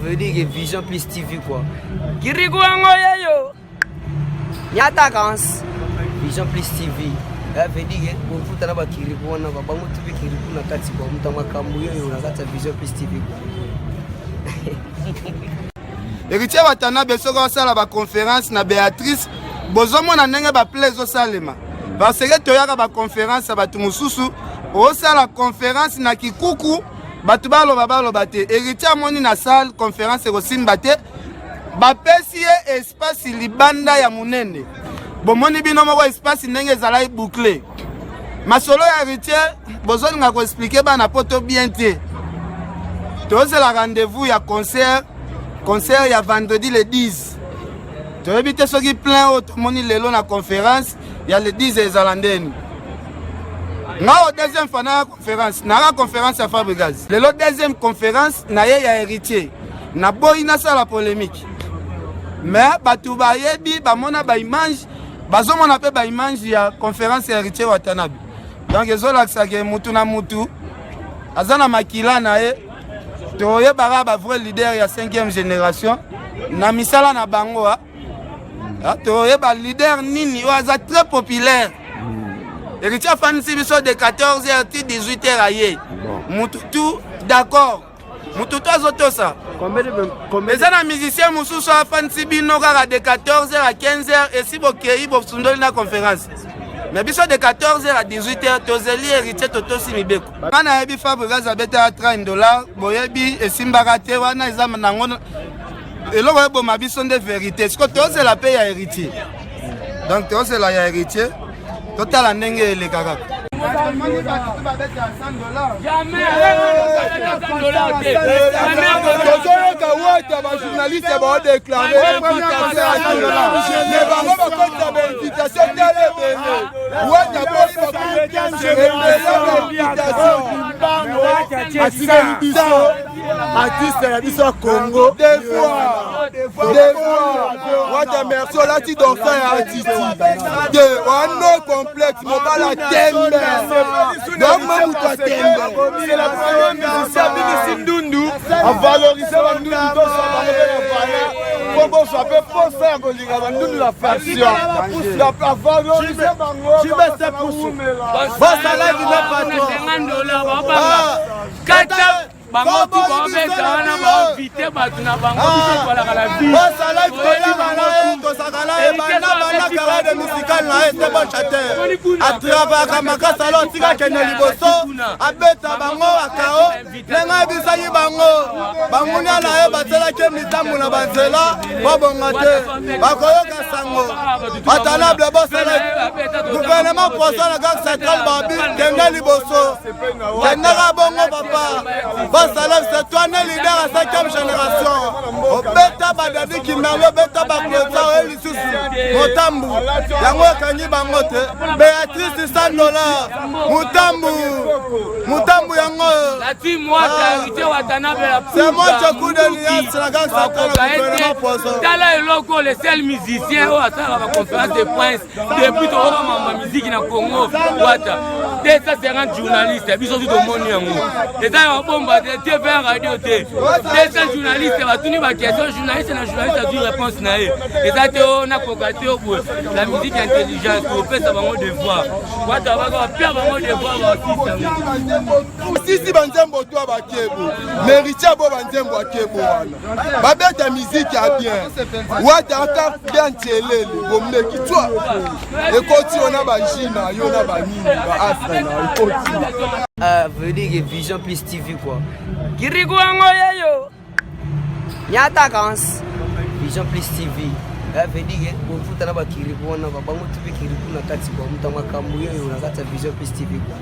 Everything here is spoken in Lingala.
veut dire Vision Plus TV quoi. Kirikou angoyeyo. Nyata kans. Vision Plus TV. Veut dire pour vous tana ba kirikou na ba bango TV kirikou na kati kwa mtama kambuyo na kati Vision Plus TV quoi. Héritier Watana besoko sala ba conférence na Béatrice bozomo na ndenge ba plaisir salema. Parce que toyaka ba conférence ba tumususu o sala conférence na Kikuku batu baloba te. Héritier moni na salle conférence ko simba te. Ba pesi espace libanda ya munene. Bomoni bino moko espace ndenge zala bouclé. Masolo ya héritier bozoni nga ko expliquer ba na poto bien te. Toze la rendez-vous ya concert il y a vendredi le 10. Tu as évité ceux qui plein autre moni lelo na conférence, il y a le 10 des Alandeni. Na au deuxième fois na conférence, na conférence à Fabregas. Le deuxième conférence na ya héritier. Na boy na ça la polémique. Mais batu ba yebi ba mona ba image, bazo mona pe ba image ya conférence ya héritier Watanabe. Donc ezola que mutu na mutu azana makila na e toye ba vrai leader ya 5e génération na misala na bango toye ba leader nini waza très populaire. Héritier fanisi biso de 14h à 18h aye. Mututu d'accord. Mututu azotosa. Combien de musiciens mususu fanisi bino kaka de 14h à 15h et si bokei bo sundoli na conférence. Mais biso de 14h à 18h tozeli héritier totosi mibeko. Kana yebi Fabregas abeta $30 boyebi esimbaka te wana ezama nango eloko eboma biso nde vérité. Siko tozela pe ya héritier. Donc tozela ya héritier totala ndenge elekaka. Jamais journaliste va déclarer artiste ya Congo des fois merci la ti danser artiste de one complexe mobala tembe donc même toi tembe c'est la première musicien Bini Sindundu a valorisé la Ndundu dans sa valeur Bobo ça peut pas faire Golinga la Ndundu la fashion la valoriser bango tu veux ça pour bon ça là du patron $50 bango tu vas mettre na ba vite batu na bango tu vas la vie bon ça là tu vas bana to sakala bana carrière musicale na este bon chanteur a travailler maka salon tika kene liboso abeta bango akao lenga bisayi bango nya la batela ke mitambu na banzela babongate bakoyoka sango batalable boss la gouvernement poisson la gare centrale babi kenge liboso kenga bongo papa Salam, c'est toi le leader à 5e génération. Au bêta badadi qui m'a le bêta baklosa et l'issus. Motambu, yango kanyi bangote. Béatrice $100. Mutambu yango. La team moi Héritier Watanabe la plus. C'est moi qui coup de liasse la gang centrale poisson. Tala eloko le seul musicien au asala la conférence de presse depuis to ma musique na Congo. Wata. 250 journalistes, biso tout le monde yango. Et ça bomba TV radio T. 200 journalistes va tenir ma question journaliste a dû réponse na et ça te na kokaté pour la musique intelligente pour faire ça bango devoir. Wata ba perdre bango devoir aussi si banzembo to ba kebo. Héritier bo banzembo akebo wana. Ba beta musique ya bien. Wata aka bien télé bomne ki toi. Et koti ona ba jina yo na ba nini ba asana et koti. Veut dire Vision Plus TV quoi. Kirikou angoyeyo. Nyata kans. Vision Plus TV. Veut dire pour vous tana ba kirikou na ba bango TV kirikou na kati kwa mtama kambuyo na kati Vision Plus TV quoi.